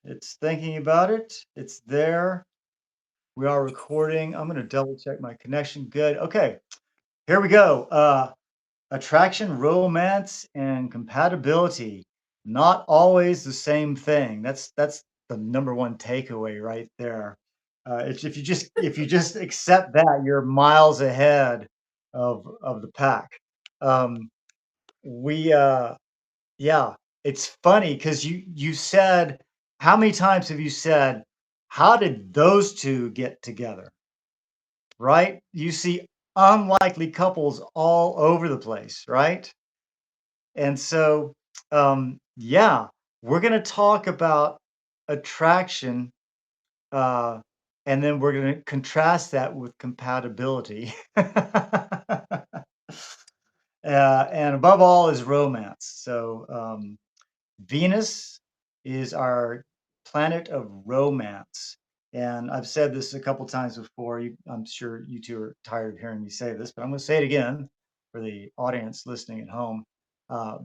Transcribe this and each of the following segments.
It's thinking about it. It's there. We are recording. I'm going to double check my connection. Good. Okay. Here we go. Attraction, romance, and compatibility. Not always the same thing. That's the number one takeaway right there. It's if you just accept that, you're miles ahead of the pack. Um, we Yeah, it's funny because you said how many times have you said, "How did those 2 get together?" Right? You see unlikely couples all over the place, right? And so, yeah, we're gonna talk about attraction, uh, and then we're gonna contrast that with compatibility. And above all is romance. So, Venus is our planet of romance. And I've said this a couple times before. I'm sure you two are tired of hearing me say this, but I'm going to say it again for the audience listening at home.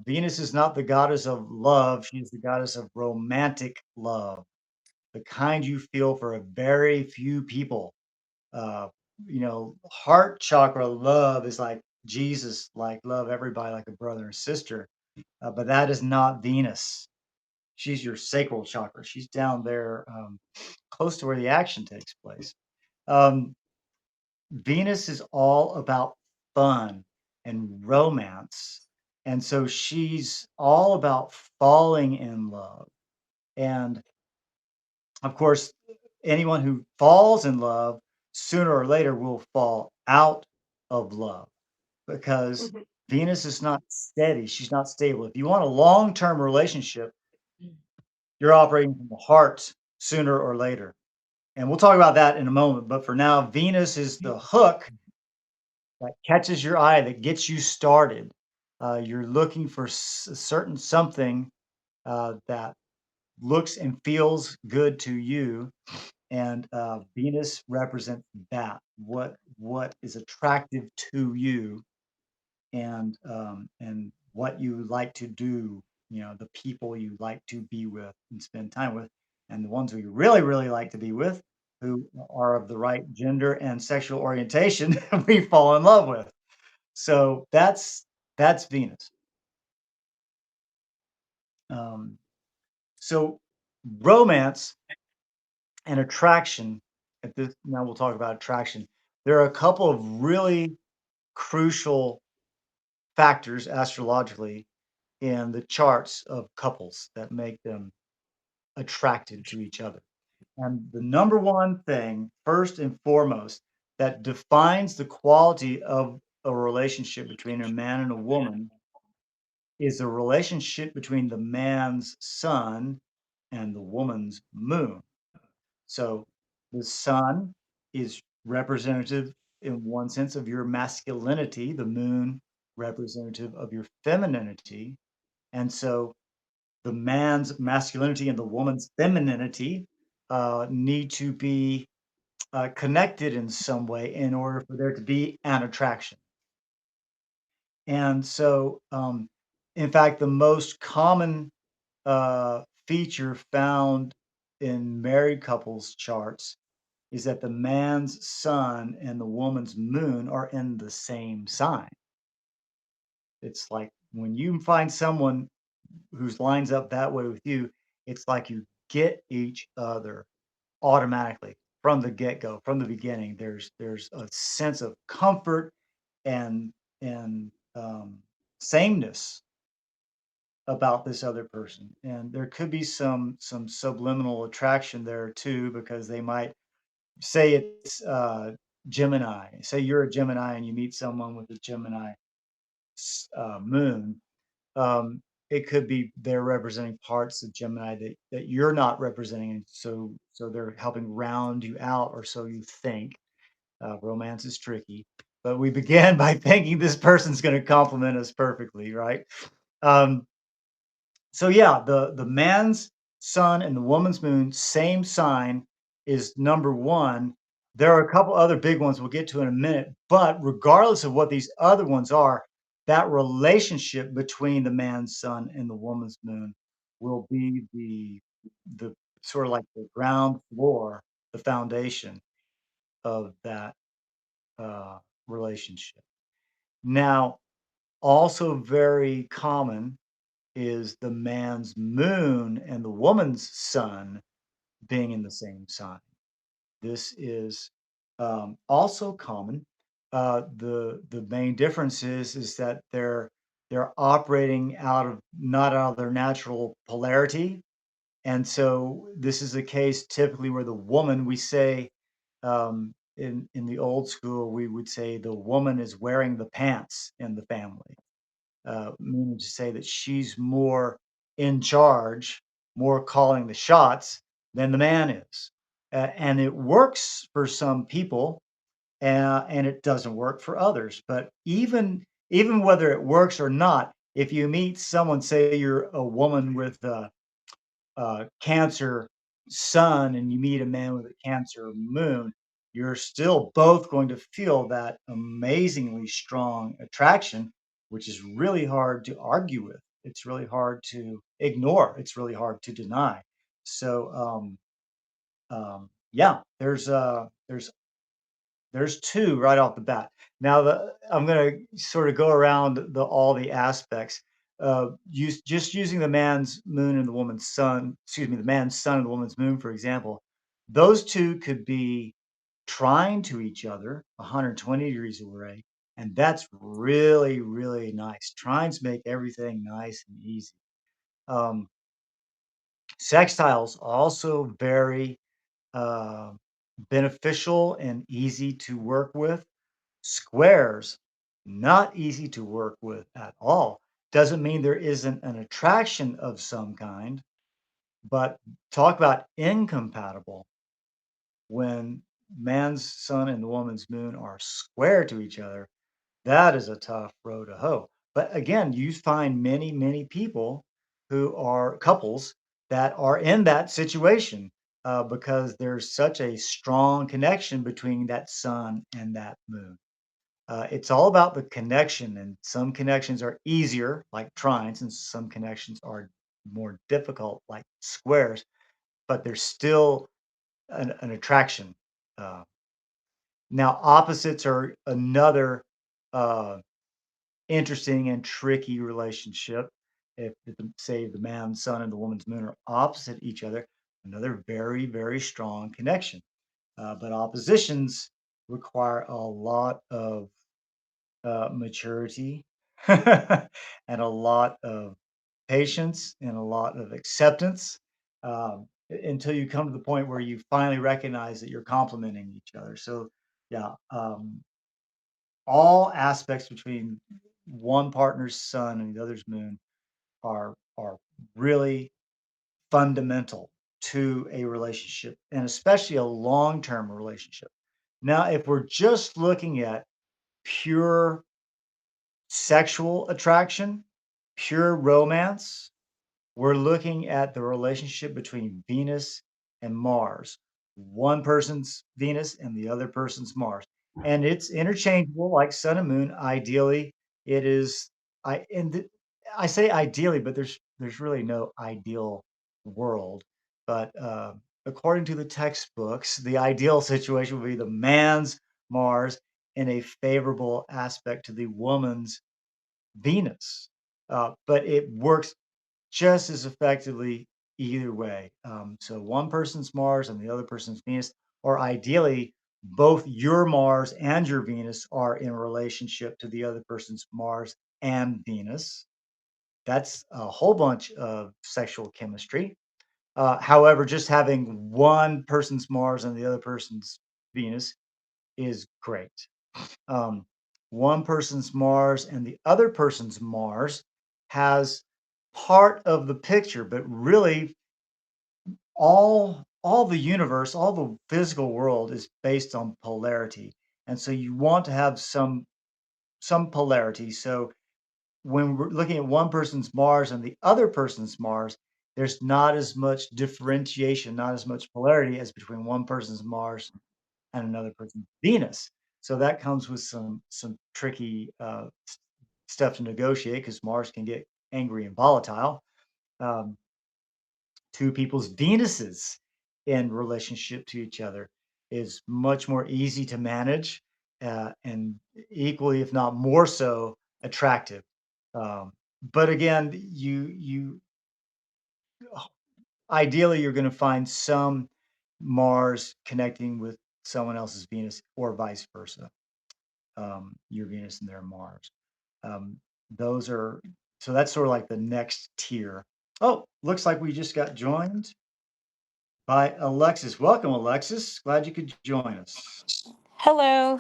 Venus is not the goddess of love, she's the goddess of romantic love, the kind you feel for a very few people. Uh, heart chakra love is like Jesus, like love everybody like a brother and sister. But that is not Venus. She's your sacral chakra. She's down there, close to where the action takes place. Um, Venus is all about fun and romance. And so she's all about falling in love. And of course, anyone who falls in love sooner or later will fall out of love because Mhm. Venus is not steady. She's not stable. If you want a long term relationship, you're operating from the heart sooner or later. And we'll talk about that in a moment. But for now, Venus is the hook that catches your eye, that gets you started. You're looking for a certain something that looks and feels good to you, and Venus represents that. What is attractive to you, and what you like to do, the people you like to be with and spend time with, and the ones we really, really like to be with, who are of the right gender and sexual orientation, we fall in love with. So that's Venus. Um, so romance and attraction. At this now we'll talk about attraction. There are a couple of really crucial factors astrologically in the charts of couples that make them attracted to each other. And the number one thing, first and foremost, that defines the quality of a relationship between a man and a woman is the relationship between the man's sun and the woman's moon. So the sun is representative in one sense of your masculinity, the moon representative of your femininity. And so the man's masculinity and the woman's femininity need to be connected in some way in order for there to be an attraction. And so, in fact, the most common feature found in married couples charts is that the man's sun and the woman's moon are in the same sign. It's like when you find someone who's lines up that way with you, it's like you get each other automatically from the get-go, from the beginning. There's a sense of comfort and sameness about this other person. And there could be some subliminal attraction there too, because they might say it's Gemini. Say you're a Gemini and you meet someone with a Gemini moon. It could be they're representing parts of Gemini that you're not representing, and so they're helping round you out, or so you think. Romance is tricky, but we began by thinking this person's going to complement us perfectly, right? Um, so yeah, the man's sun and the woman's moon, same sign, is number one. There are a couple other big ones we'll get to in a minute, but regardless of what these other ones are, that relationship between the man's sun and the woman's moon will be the sort of like the ground floor, the foundation of that uh, relationship. Now, also very common is the man's moon and the woman's sun being in the same sign. This is also common. The main difference is that they're operating out of not out of their natural polarity, and so this is a case typically where the woman we say in the old school we would say the woman is wearing the pants in the family, meaning to say that she's more in charge, more calling the shots than the man is. And it works for some people, and it doesn't work for others. But even whether it works or not, if you meet someone, say you're a woman with Cancer sun and you meet a man with a Cancer moon, you're still both going to feel that amazingly strong attraction, which is really hard to argue with. It's really hard to ignore. It's really hard to deny. So, yeah, there's 2 right off the bat. Now I'm gonna sort of go around all the aspects. Just using the man's moon and the woman's sun, excuse me, the man's sun and the woman's moon, for example, those 2 could be trying to each other 120 degrees away, and that's really, really nice. Trines make everything nice and easy. Um, Sextiles also very uh, beneficial and easy to work with. Squares, not easy to work with at all. Doesn't mean there isn't an attraction of some kind, but talk about incompatible when man's sun and the woman's moon are square to each other. That is a tough row to hoe. But again, you find many, many people who are couples that are in that situation because there's such a strong connection between that sun and that moon. It's all about the connection, and some connections are easier, like trines, and some connections are more difficult, like squares, but there's still an attraction. Uh, Now, opposites are another uh, interesting and tricky relationship. If say the man's sun and the woman's moon are opposite each other, another very, very strong connection. But oppositions require a lot of maturity and a lot of patience and a lot of acceptance until you come to the point where you finally recognize that you're complementing each other. So, yeah, all aspects between one partner's sun and the other's moon are really fundamental to a relationship and especially a long-term relationship. Now, if we're just looking at pure sexual attraction, pure romance, we're looking at the relationship between Venus and Mars. One person's Venus and the other person's Mars. And it's interchangeable like sun and moon. Ideally, it is I and th- I say ideally, but there's really no ideal world. But according to the textbooks, the ideal situation would be the man's Mars in a favorable aspect to the woman's Venus. But it works just as effectively either way. So one person's Mars and the other person's Venus, or ideally, both your Mars and your Venus are in relationship to the other person's Mars and Venus. That's a whole bunch of sexual chemistry. However, just having one person's Mars and the other person's Venus is great. um, One person's Mars and the other person's Mars has part of the picture, but really all the universe, all the physical world is based on polarity. And so you want to have some polarity. So when we're looking at one person's Mars and the other person's Mars, there's not as much differentiation, not as much polarity as between one person's Mars and another person's Venus. So that comes with some tricky stuff to negotiate because Mars can get angry and volatile. Um, two people's Venuses in relationship to each other is much more easy to manage, and equally, if not more so, attractive. Um, but again, you ideally you're going to find some Mars connecting with someone else's Venus, or vice versa. Your Venus and their Mars. Um, those are so that's sort of like the next tier. Oh, looks like we just got joined by Alexis. Welcome, Alexis. Glad you could join us. Hello.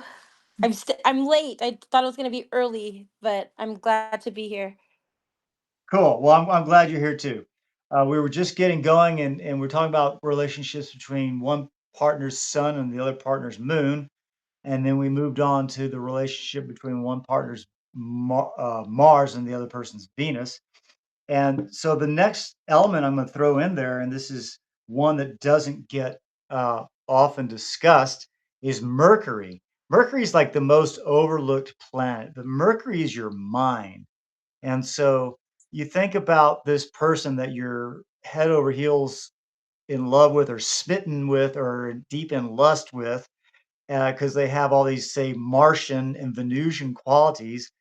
I'm late. I thought it was gonna be early, but I'm glad to be here. Cool. Well, I'm glad you're here too. We were just getting going, and we're talking about relationships between one partner's sun and the other partner's moon, and then we moved on to the relationship between one partner's Mars and the other person's Venus. And so the next element I'm going to throw in there, and this is one that doesn't get often discussed, is Mercury. Mercury is like the most overlooked planet, but Mercury is your mind. And so you think about this person that you're head over heels in love with, or smitten with, or deep in lust with, because they have all these, say, Martian and Venusian qualities.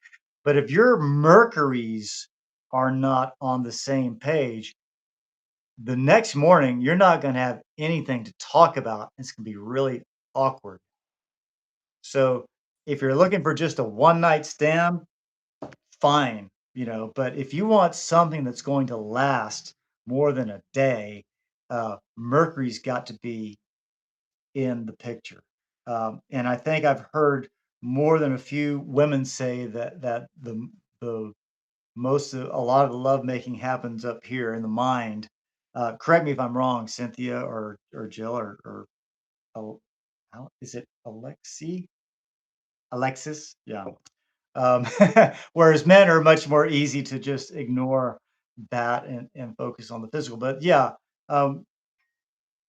But if your Mercuries are not on the same page, the next morning you're not going to have anything to talk about. It's going to be really awkward. So if you're looking for just a one night stand, fine, but if you want something that's going to last more than a day, Mercury's got to be in the picture. And I think I've heard more than a few women say that the most of a lot of the love making happens up here in the mind. Correct me if I'm wrong, Cynthia or Jill or Al- is it Alexis? Yeah. Um, whereas men are much more easy to just ignore that and focus on the physical. But yeah, um,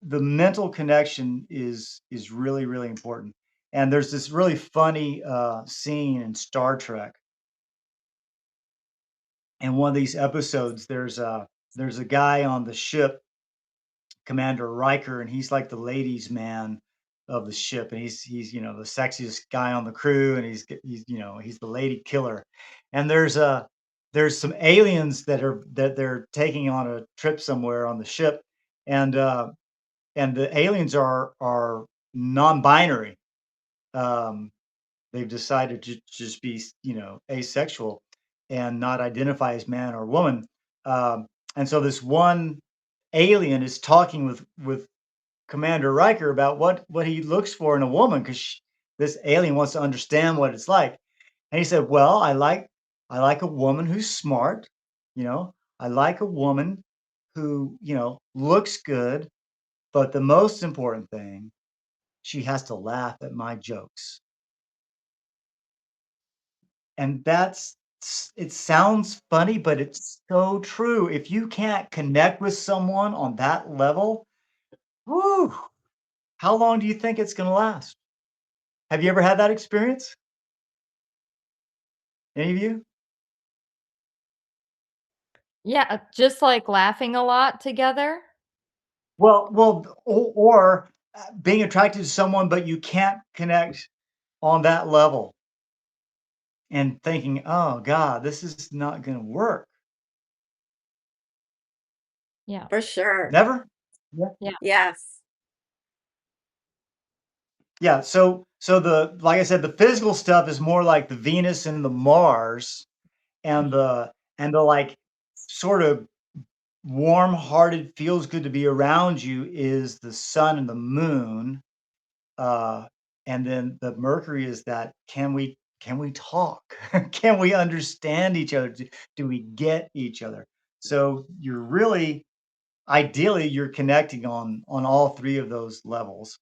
the mental connection is really really important. And there's this really funny scene in Star Trek. In one of these episodes, there's a guy on the ship, Commander Riker, and he's like the ladies' man of the ship, and he's the sexiest guy on the crew, and he's the lady killer. And there's some aliens that they're taking on a trip somewhere on the ship, and and the aliens are non-binary. Um, they've decided to just be, asexual and not identify as man or woman. Um, and so this one alien is talking with Commander Riker about what he looks for in a woman, because this alien wants to understand what it's like. And he said, "Well, I like a woman who's smart. You know, I like a woman who looks good, but the most important thing, she has to laugh at my jokes." And it sounds funny, but it's so true. If you can't connect with someone on that level, whoo, how long do you think it's gonna last? Have you ever had that experience? Any of you? Yeah, just, like, laughing a lot together? Or being attracted to someone, but you can't connect on that level and thinking, "Oh god, this is not gonna work." Yeah, For sure. Never? Yeah. yeah. Yes. Yeah, so the like I said, the physical stuff is more like the Venus and the Mars, and the like sort of warm-hearted, feels good to be around you is the sun and the moon. Uh, and then the Mercury is that, can we talk? Can we understand each other? Do we get each other? So you're really ideally you're connecting on all three of those levels,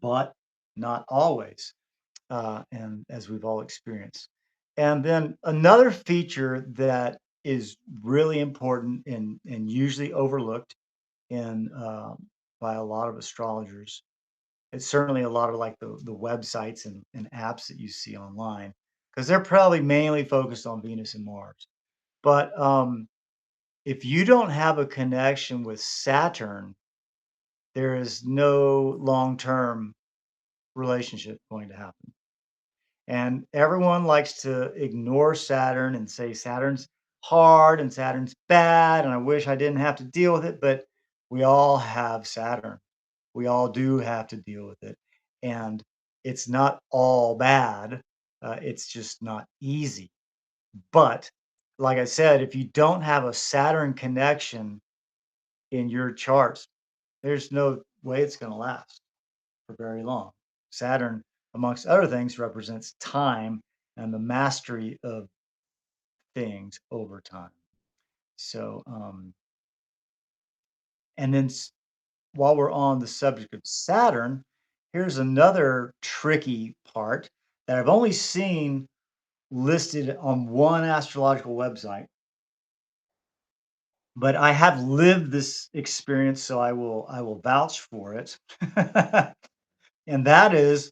but not always. And as we've all experienced. And then another feature that is really important and usually overlooked in by a lot of astrologers. It's certainly a lot of like the websites and apps that you see online, because they're probably mainly focused on Venus and Mars. But if you don't have a connection with Saturn, there is no long-term relationship going to happen. And everyone likes to ignore Saturn and say Saturn's hard and Saturn's bad, and I wish I didn't have to deal with it, but we all have Saturn. We all do have to deal with it. And it's not all bad. It's just not easy. But like I said, if you don't have a Saturn connection in your charts, there's no way it's going to last for very long. Saturn, amongst other things, represents time and the mastery of things over time. So, and then while we're on the subject of Saturn, here's another tricky part that I've only seen listed on one astrological website, but I have lived this experience, so I will vouch for it. And that is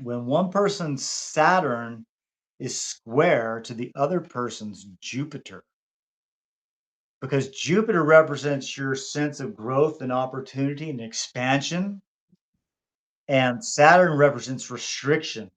when one person's Saturn is square to the other person's Jupiter, because Jupiter represents your sense of growth and opportunity and expansion, and Saturn represents restriction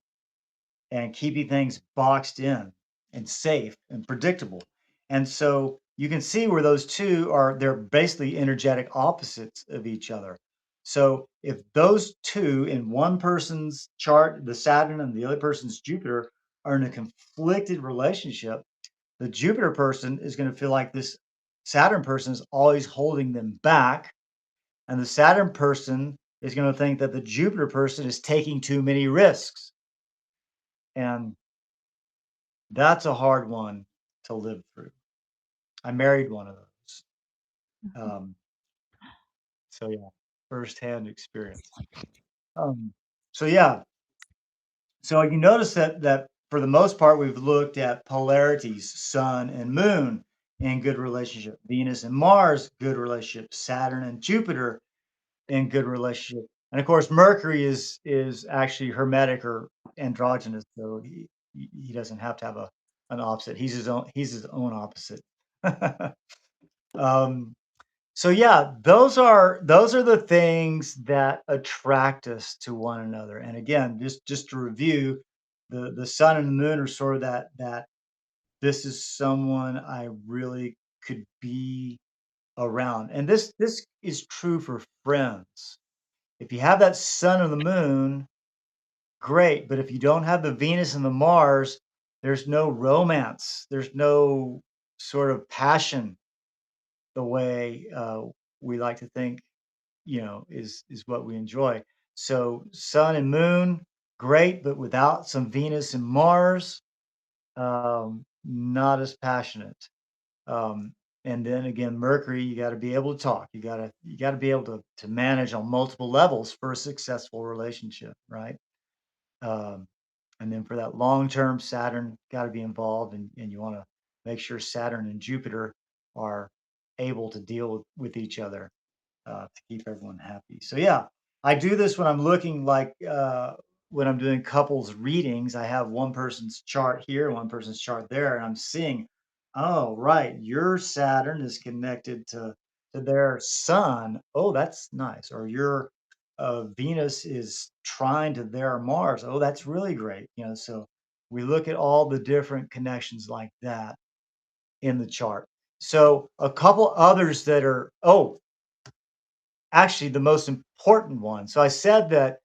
and keeping things boxed in and safe and predictable. And so you can see where those two are, they're basically energetic opposites of each other. So if those two in one person's chart, the Saturn and the other person's Jupiter, are in a conflicted relationship, the Jupiter person is going to feel like this Saturn person is always holding them back. And the Saturn person is going to think that the Jupiter person is taking too many risks. And that's a hard one to live through. I married one of those. Um, so yeah, firsthand experience. Um, so yeah, so you notice that for the most part, we've looked at polarities, Sun and Moon in good relationship, Venus and Mars, good relationship, Saturn and Jupiter in good relationship. And of course, Mercury is actually hermetic or androgynous, so he doesn't have to have an opposite. He's his own opposite. um, so yeah, those are the things that attract us to one another. And again, just to review, the sun and the moon are sort of that this is someone I really could be around. And this is true for friends. If you have that sun or the moon, great. But if you don't have the Venus and the Mars, there's no romance. There's no sort of passion the way we like to think, is what we enjoy. So sun and moon, great, but without some Venus and Mars, not as passionate. Um, and then again, Mercury, you got to be able to talk. You got to be able to manage on multiple levels for a successful relationship, right? Um, and then for that long term, Saturn got to be involved, and you want to make sure Saturn and Jupiter are able to deal with each other to keep everyone happy. So yeah, I do this when I'm looking like when I'm doing couples readings. I have one person's chart here, one person's chart there, and I'm seeing, oh right, your Saturn is connected to their Sun. Oh, that's nice. Or your Venus is trine to their Mars. Oh, that's really great. So we look at all the different connections like that in the chart. So a couple others that are, actually the most important one. So I said that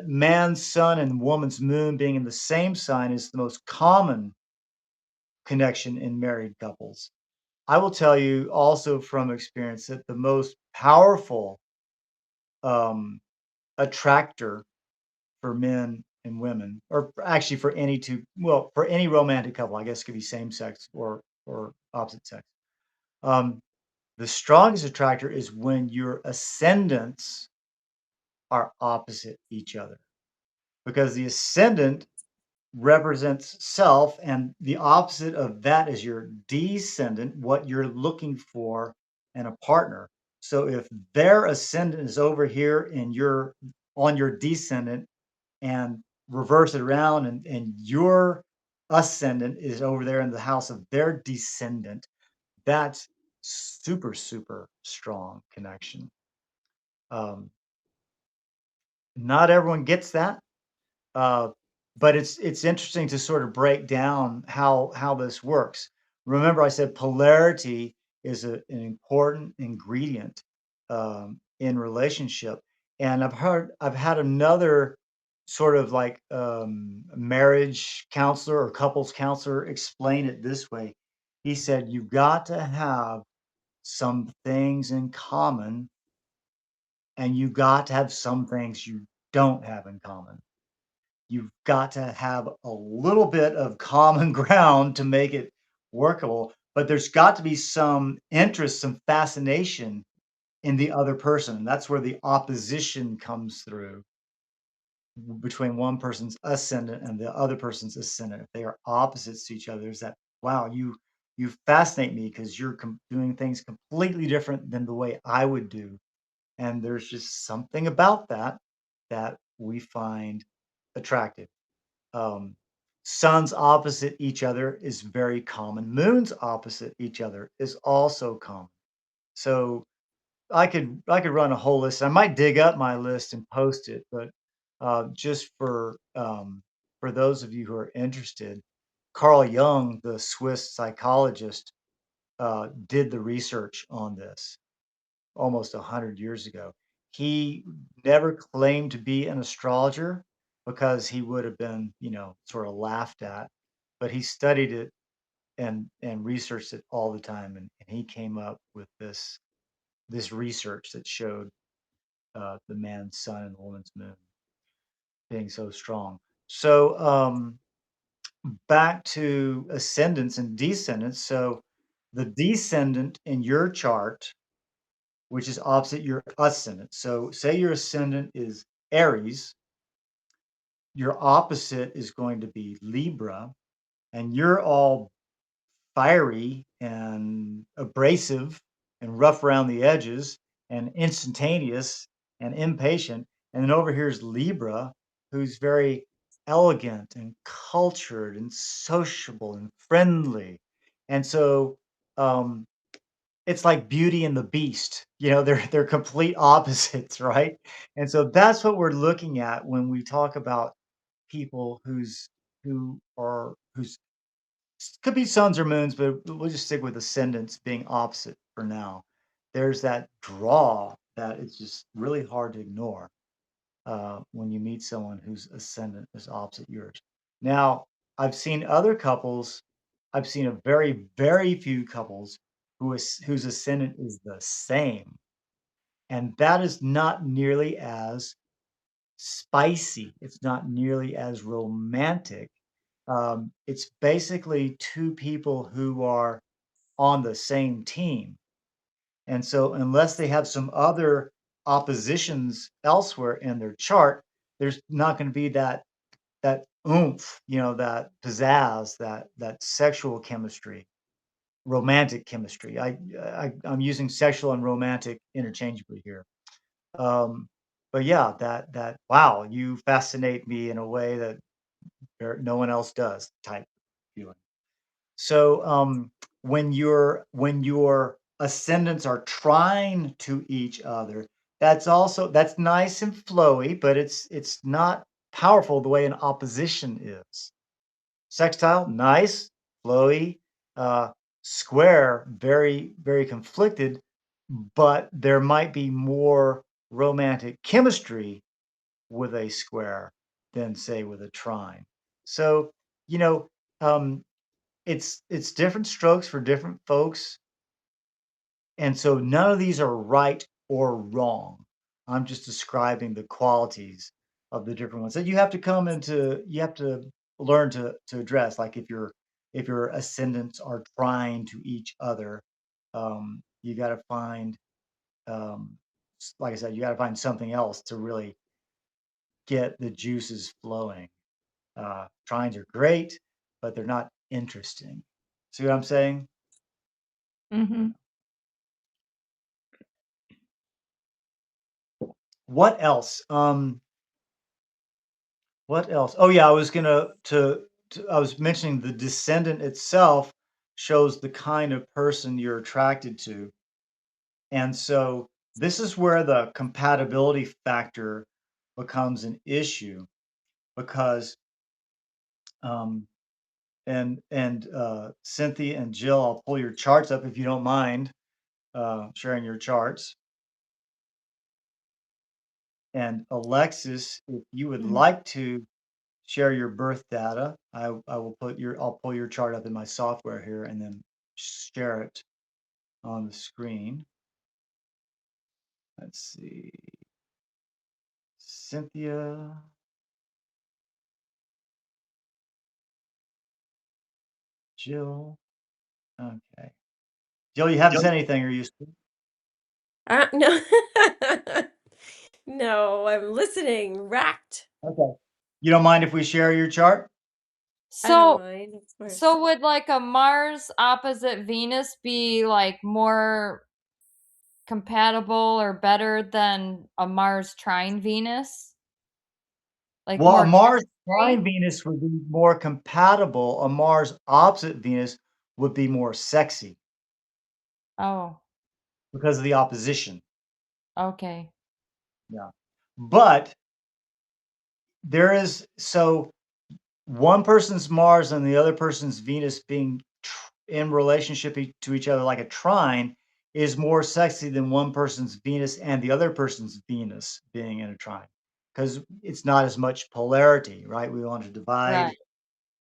man's sun and woman's moon being in the same sign is the most common connection in married couples. I will tell you also from experience that the most powerful um, attractor for men and women, or actually for any two, well, for any romantic couple, I guess it could be same sex or opposite sex. Um, the strongest attractor is when your ascendants are opposite each other, because the ascendant represents self and the opposite of that is your descendant, what you're looking for in a partner. So if their ascendant is over here and you're on your descendant, and reverse it around, and your ascendant is over there in the house of their descendant, that's super, super strong connection. Um, Not everyone gets that. Uh, but it's interesting to sort of break down how this works. Remember, I said polarity is an important ingredient in relationship, and I've had another sort of like marriage counselor or couples counselor explain it this way. He said, "You've got to have some things in common, and you got to have some things you don't have in common." You've got to have a little bit of common ground to make it workable, but there's got to be some interest, some fascination in the other person. That's where the opposition comes through between one person's ascendant and the other person's ascendant. If they are opposites to each other, there's that, wow, you fascinate me because you're doing things completely different than the way I would do. And there's just something about that that we find attractive. Um, Suns opposite each other is very common. Moons opposite each other is also common. So I could run a whole list. I might dig up my list and post it, but just for those of you who are interested, Carl Jung, the Swiss psychologist, did the research on this almost 100 years ago. He never claimed to be an astrologer because he would have been, sort of laughed at, but he studied it and researched it all the time, and he came up with this research that showed the man's sun and the woman's moon being so strong. So back to ascendants and descendants. So the descendant in your chart, which is opposite your ascendant. So say your ascendant is Aries, your opposite is going to be Libra, and you're all fiery and abrasive and rough around the edges and instantaneous and impatient. And then over here is Libra, who's very elegant and cultured and sociable and friendly. And so um, it's like Beauty and the Beast. They're complete opposites, right? And so that's what we're looking at when we talk about people whose could be suns or moons, but we'll just stick with ascendants being opposite for now. There's that draw that it's just really hard to ignore when you meet someone whose ascendant is opposite yours. Now, I've seen other couples, I've seen a very, very few couples whose ascendant is the same. And that is not nearly as spicy. It's not nearly as romantic. It's basically two people who are on the same team. And so, unless they have some other oppositions elsewhere in their chart, there's not going to be that oomph, that pizzazz, that sexual chemistry, romantic chemistry. I'm using sexual and romantic interchangeably here. Um, but yeah, that wow, you fascinate me in a way that no one else does type feeling. So when your ascendants are trying to each other, that's nice and flowy, but it's not powerful the way an opposition is. Sextile, nice, flowy, uh, square, very, very conflicted, but there might be more romantic chemistry with a square than say with a trine. So, you know, um, it's different strokes for different folks, and so none of these are right or wrong. I'm just describing the qualities of the different ones that you have to learn to address. Like if your ascendants are trying to each other, you got to find like I said, you got to find something else to really get the juices flowing. Trines are great, but they're not interesting. See what I'm saying? Mhm. What else? What else? Oh yeah, I was gonna to I was mentioning the descendant itself. shows the kind of person you're attracted to. And so this is where the compatibility factor becomes an issue because um, Cynthia and Jill, I'll pull your charts up if you don't mind sharing your charts. And Alexis, if you would Mhm. like to share your birth data, I'll pull your chart up in my software here and then share it on the screen. Let's see. Cynthia. Jill. Okay. Jill, you haven't said anything, are you still? No. No, I'm listening, racked. Okay. You don't mind if we share your chart? I don't So mind, of course. so would like a Mars opposite Venus be like more compatible or better than a Mars trine Venus? Like Well, a more Mars chemistry? trine Venus would be more compatible. A Mars opposite Venus would be more sexy Oh, because of the opposition. okay. Yeah. But there is so one person's Mars and the other person's Venus being in relationship to each other like a trine is more sexy than one person's Venus and the other person's Venus being in a trine because it's not as much polarity, right? We want to divide Right.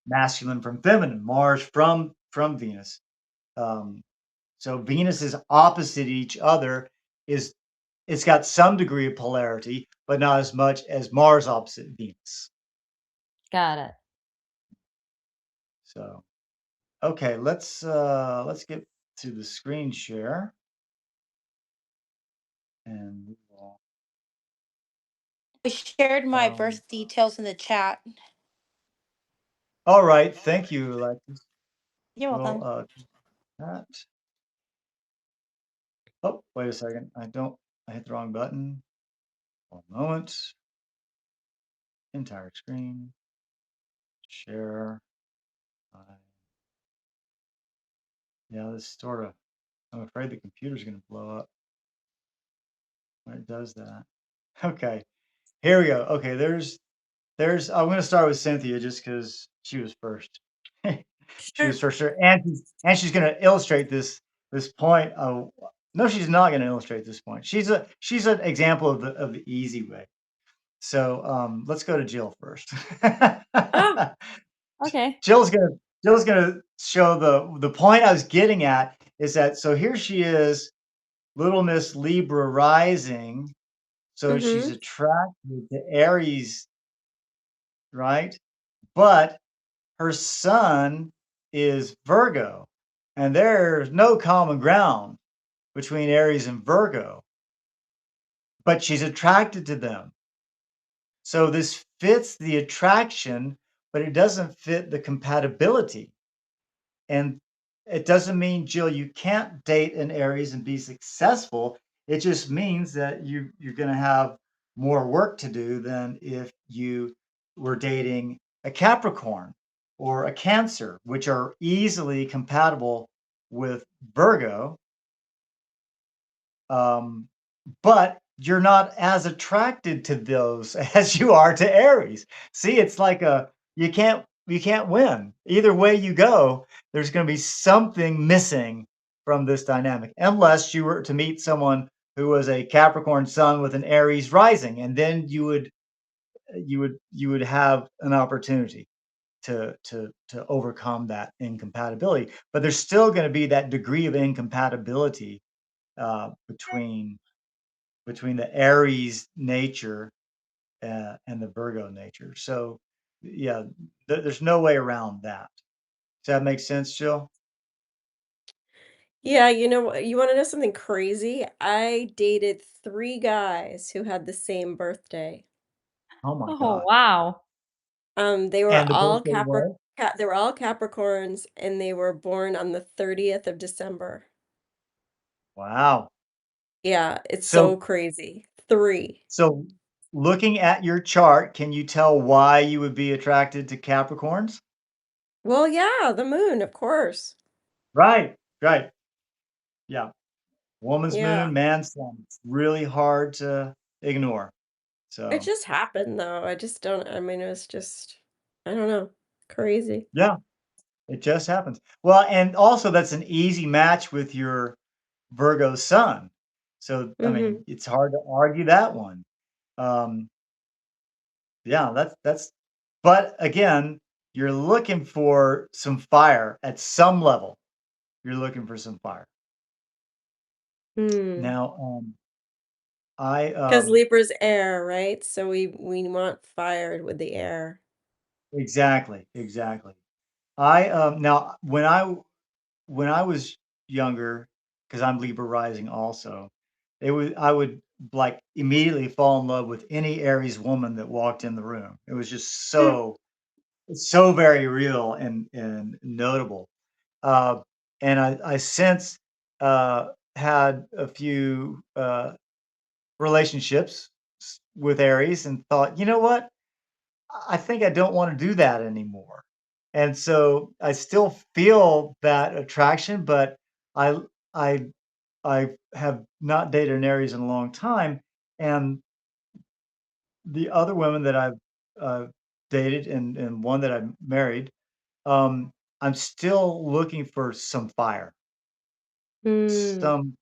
masculine from feminine, Mars from Venus. Um, so Venus is opposite each other. Is it's got some degree of polarity, but not as much as Mars opposite Venus. Got it. So okay, let's get to the screen share, and we will. I shared my Um, birth details in the chat. all right, thank you, Alexis. You're We'll welcome. that. Oh, wait a second. I hit the wrong button. One moment. Entire screen. Share. Yeah, this sort of. I'm afraid the computer's going to blow up when it does that. Okay, here we go. Okay, I'm going to start with Cynthia just because she was first. She Sure. was first, sure, and she's going to illustrate this point. Of, no, she's not going to illustrate this point. She's an example of the easy way. So let's go to Jill first. Oh, Okay. Jill's gonna show the point I was getting at is that so here she is, little Miss Libra rising, so she's mhm. attracted to Aries, right? But her sun is Virgo, and there's no common ground between Aries and Virgo, but she's attracted to them. So this fits the attraction, but it doesn't fit the compatibility. And it doesn't mean, Jill, you can't date an Aries and be successful. It just means that you're going to have more work to do than if you were dating a Capricorn or a Cancer, which are easily compatible with Virgo. Um, but you're not as attracted to those as you are to Aries. See, it's like a you can't win. Either way you go, there's going to be something missing from this dynamic unless you were to meet someone who was a Capricorn sun with an Aries rising, and then you would have an opportunity to overcome that incompatibility. But there's still going to be that degree of incompatibility between the Aries nature and the Virgo nature. So, yeah, there's no way around that. Does that make sense, Jill? Yeah, you know what? You wanna know something crazy? I dated 3 guys who had the same birthday. Oh my Oh, God. wow. They were And the all birthday was? They were all Capricorns, and they were born on the 30th of December. Wow. Yeah, it's so So, crazy. 3. so looking at your chart, can you tell why you would be attracted to Capricorns? Well, yeah, the moon, of course. Right, right. Yeah. Woman's Yeah. moon, man's sun. It's really hard to ignore. It So, just happened though. I just don't I mean, it was just I don't know, crazy. yeah, it just happens. Well, and also that's an easy match with your Virgo sun. So, I mean, Mhm. it's hard to argue that one. Um, yeah, that's but again, you're looking for some fire at some level. You're looking for some fire. Mm. Now, I 'Cause Libra's air, right? So we want fire with the air. exactly, exactly. I now when I was younger, because I'm Libra rising also, it was I would like immediately fall in love with any Aries woman that walked in the room. It was just Hmm. so very real and notable. Uh, and I since had a few relationships with Aries and thought, you know what? I think I don't want to do that anymore. And so I still feel that attraction, but I I I have not dated an Aries in a long time, and the other women that I've dated and one that I married, um, I'm still looking for some fire. Mm. Some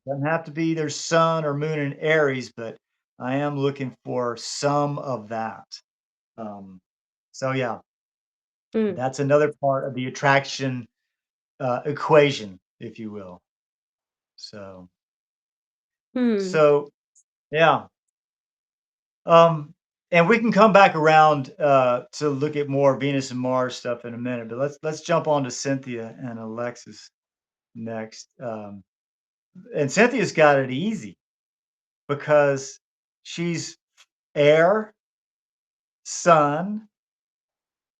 doesn't have to be their sun or moon in Aries, but I am looking for some of that. Um, so yeah, Mm. that's another part of the attraction equation, if you will. So, Hmm. so yeah. Um, and we can come back around to look at more Venus and Mars stuff in a minute, but let's jump on to Cynthia and Alexis next. And Cynthia's got it easy because she's air, sun,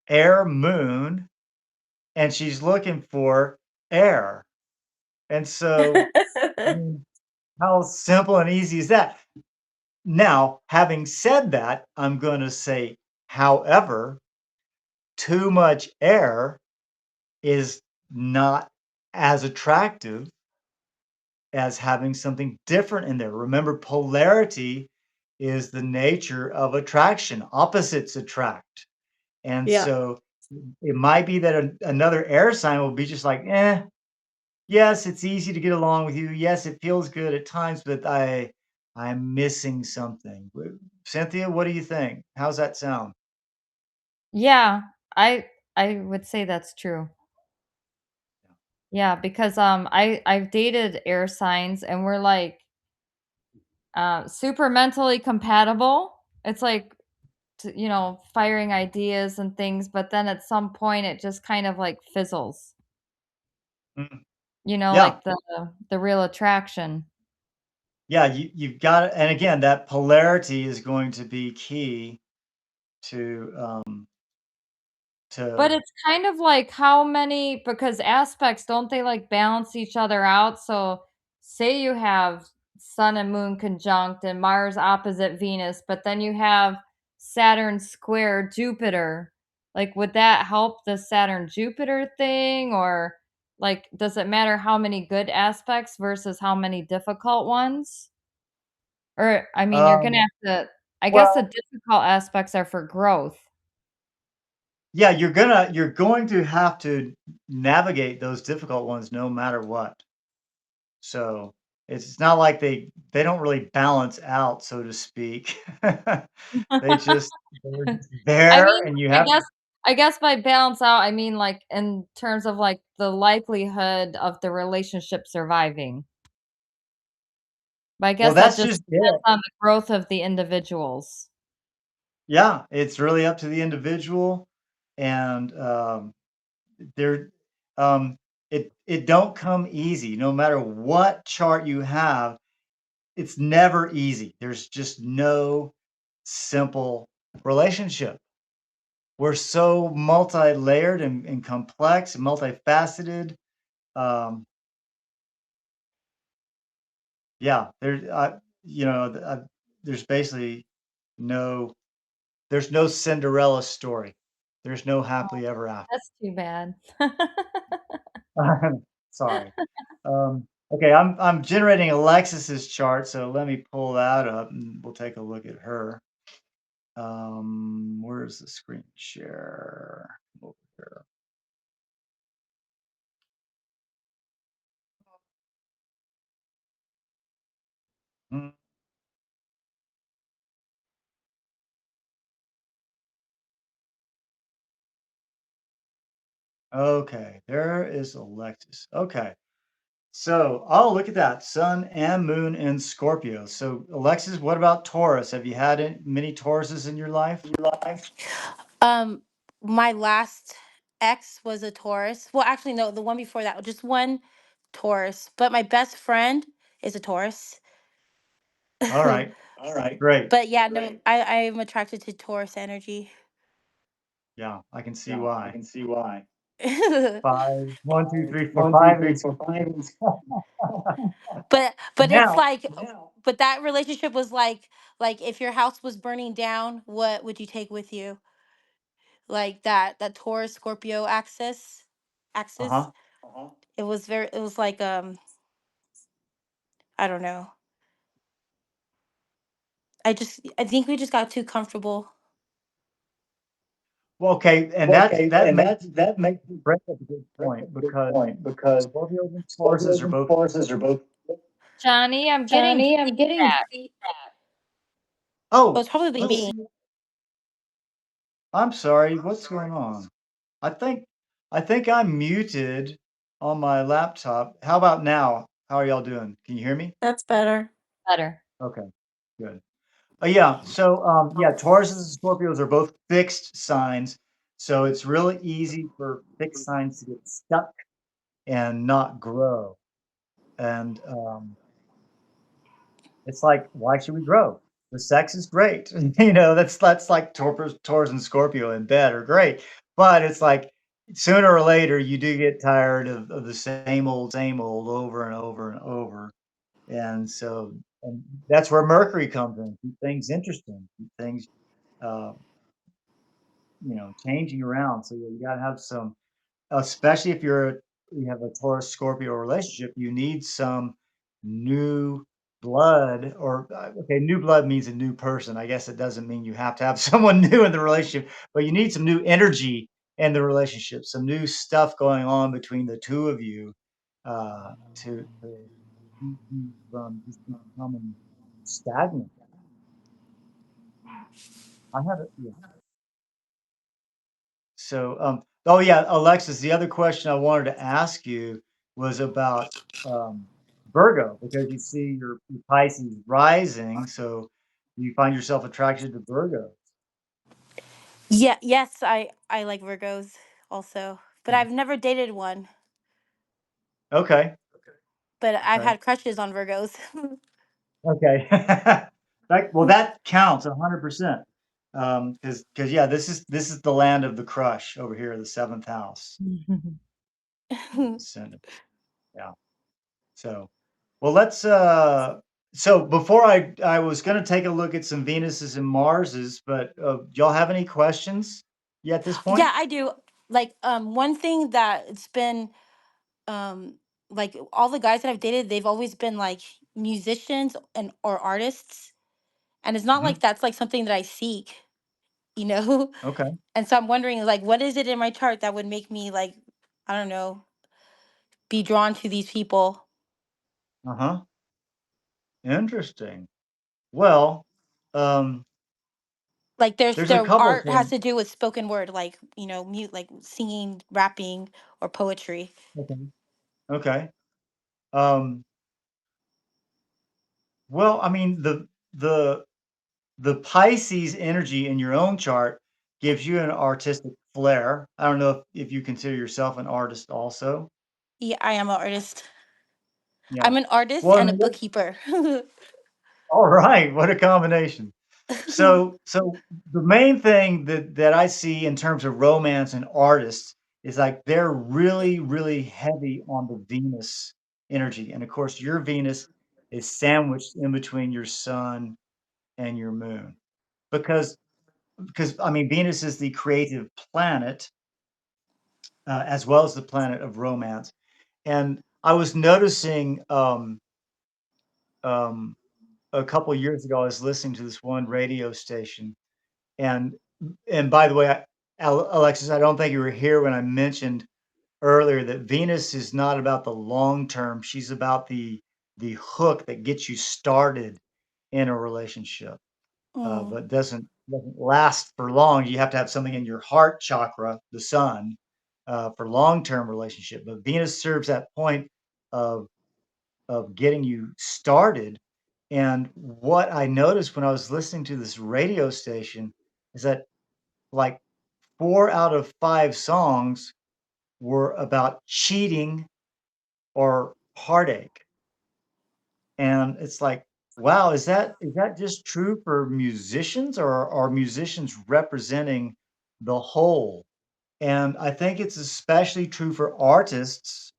air, moon, and she's looking for air. And so, I mean, how simple and easy is that? Now, having said that, I'm going to say, however, too much air is not as attractive as having something different in there. Remember, polarity is the nature of attraction, opposites attract. And Yeah. so it might be that another air sign will be just like, eh, yes, it's easy to get along with you. Yes, it feels good at times, but I'm missing something. Cynthia, what do you think? How's that sound? Yeah, I I would say that's true. Yeah, because I've dated air signs and we're like super mentally compatible. It's like firing ideas and things, but then at some point it just kind of like fizzles. Mm, Like yeah, the real attraction. yeah, you've got it. And again, that polarity is going to be key to But to it's kind of like how many because aspects don't they like balance each other out? So say you have Sun and Moon conjunct and Mars opposite Venus, but then you have Saturn square Jupiter. Like would that help the Saturn Jupiter thing or like does it matter how many good aspects versus how many difficult ones? Or I mean you're going to um have to I guess the well, difficult aspects are for growth. yeah, you're going to have to navigate those difficult ones no matter what. So it's not like they don't really balance out, so to speak. They just they're just I there, mean, and you I have guess I guess by balance out, I mean, like, in terms of, like, the likelihood of the relationship surviving. But I well, guess that that's just just depends it. on the growth of the individuals. Yeah, it's really up to the individual, and there, it don't come easy. No matter what chart you have, it's never easy. There's just no simple relationship. We're so multi-layered and complex and multifaceted. Um, yeah, there's basically no there's no Cinderella story. There's no happily ever after. That's too bad. Sorry. Okay, I'm generating Alexis's chart, so let me pull that up and we'll take a look at her. Where's the screen share? Over here. Mm, Okay, there is Alexis. Okay. So, oh, look at that. Sun and moon in Scorpio. So, Alexis, what about Taurus? Have you had many Tauruses in your life? Um, my last ex was a Taurus. Well, actually, no, the one before that, just one Taurus. But my best friend is a Taurus. All right. Great. But yeah, no, I am attracted to Taurus energy. Yeah, I can see why. but Five, one, two, three, four, five. but it's Now, like but that relationship was like if your house was burning down, what would you take with you? Like that Taurus Scorpio axis. uh-huh. It was like I don't know. I think we just got too comfortable. Well, okay, and that makes you bring up a good point because Scorpios and Tauruses are both. Johnny, I'm getting feedback. It Oh, was probably let's me. see. I'm sorry. What's going on? I think I'm muted on my laptop. How about now? How are y'all doing? Can you hear me? That's better. Better. Okay, good. Yeah. So, yeah, Tauruses and Scorpios are both fixed signs, so it's really easy for fixed signs to get stuck and not grow. And it's like, why should we grow? The sex is great. That's like Taurus and Scorpio in bed are great. But it's like sooner or later you do get tired of the same old over and over and over. And so and that's where Mercury comes in. Keep things interesting, keep things uh, changing around. So you gotta have some, especially if you have a Taurus Scorpio relationship, you need some new blood or okay, new blood means a new person. I guess it doesn't mean you have to have someone new in the relationship, but you need some new energy in the relationship, some new stuff going on between the two of you to keep you from just becoming stagnant. I have it. Yeah. So, oh yeah, Alexis, the other question I wanted to ask you was about um, Virgo because you see your Pisces rising, so you find yourself attracted to Virgo. Yeah, yes, I like Virgos also. But I've never dated one. Okay, But I've okay, had crushes on Virgos. okay. Well, that counts 100%. Because yeah, this is the land of the crush over here, the seventh house. Ascendant. Yeah. So, well, so before I was gonna take a look at some Venuses and Marses, but do y'all have any questions at this Yeah, point? I do. Like one thing that it's been um like all the guys that I've dated, they've always been like musicians and or artists. And it's not Hmm. like that's like something that I seek, you know? Okay. And so I'm wondering like what is it in my chart that would make me like I don't know, be drawn to these people? Uh-huh. Interesting. Well, um, Like there's a their couple art has things. to do with spoken word, like, mute like singing, rapping, or poetry. Okay. Okay. Um, well, I mean, the the Pisces energy in your own chart gives you an artistic flair. I don't know if you consider yourself an artist also. Yeah, I am an artist. Yeah. I'm an artist Well, and a and bookkeeper. all right, what a combination. So the main thing that I see in terms of romance and artists is like they're really, really heavy on the Venus energy. And of course, your Venus is sandwiched in between your sun and your moon. Because I mean Venus is the creative planet as well as the planet of romance. and I was noticing, um, a couple years ago, I was listening to this one radio station, and by the way, Alexis, I don't think you were here when I mentioned earlier that Venus is not about the long term. She's about the hook that gets you started in a relationship, Mm. but doesn't last for long. You have to have something in your heart chakra, the sun, for long term relationship. But Venus serves that point of getting you started. And what I noticed when I was listening to this radio station is that like 4 out of 5 songs were about cheating or heartache. And it's like, wow, is that just true for musicians, or are musicians representing the whole? And I think it's especially true for artists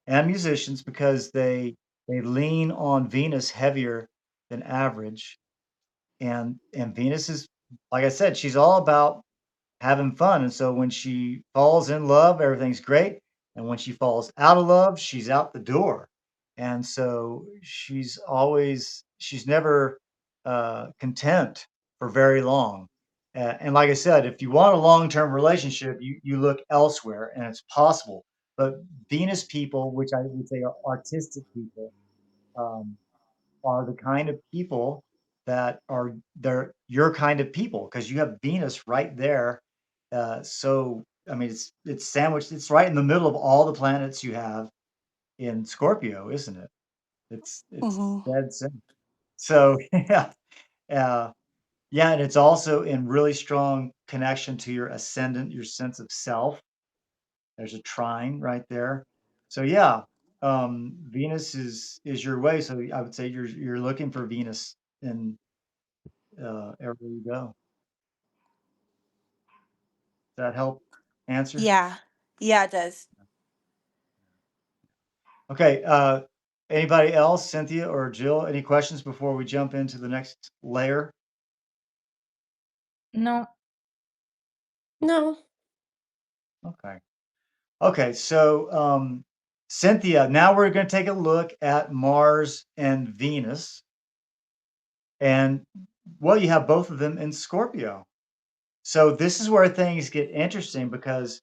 and musicians because they lean on Venus heavier than average. And Venus is, like I said, she's all about having fun, and so when she falls in love, everything's great, and when she falls out of love, she's out the door, and so she's never, content for very long, and like I said, if you want a long-term relationship, you look elsewhere, and it's possible, but Venus people, which I would say are artistic people, um, are the kind of people that are they're your kind of people because you have Venus right there. So I mean, it's sandwiched. It's right in the middle of all the planets you have in Scorpio, isn't it? It's Mhm. dead center. So yeah, uh, yeah, and it's also in really strong connection to your ascendant, your sense of self. There's a trine right there. So yeah, Venus is your way. So I would say you're looking for Venus in everywhere you go. Does that help answer? Yeah. Yeah, it does. Okay. Anybody else, Cynthia or Jill? Any questions before we jump into the next layer? No. No. Okay. Okay. So Cynthia, now we're going to take a look at Mars and Venus, and well, you have both of them in Scorpio. So this is where things get interesting because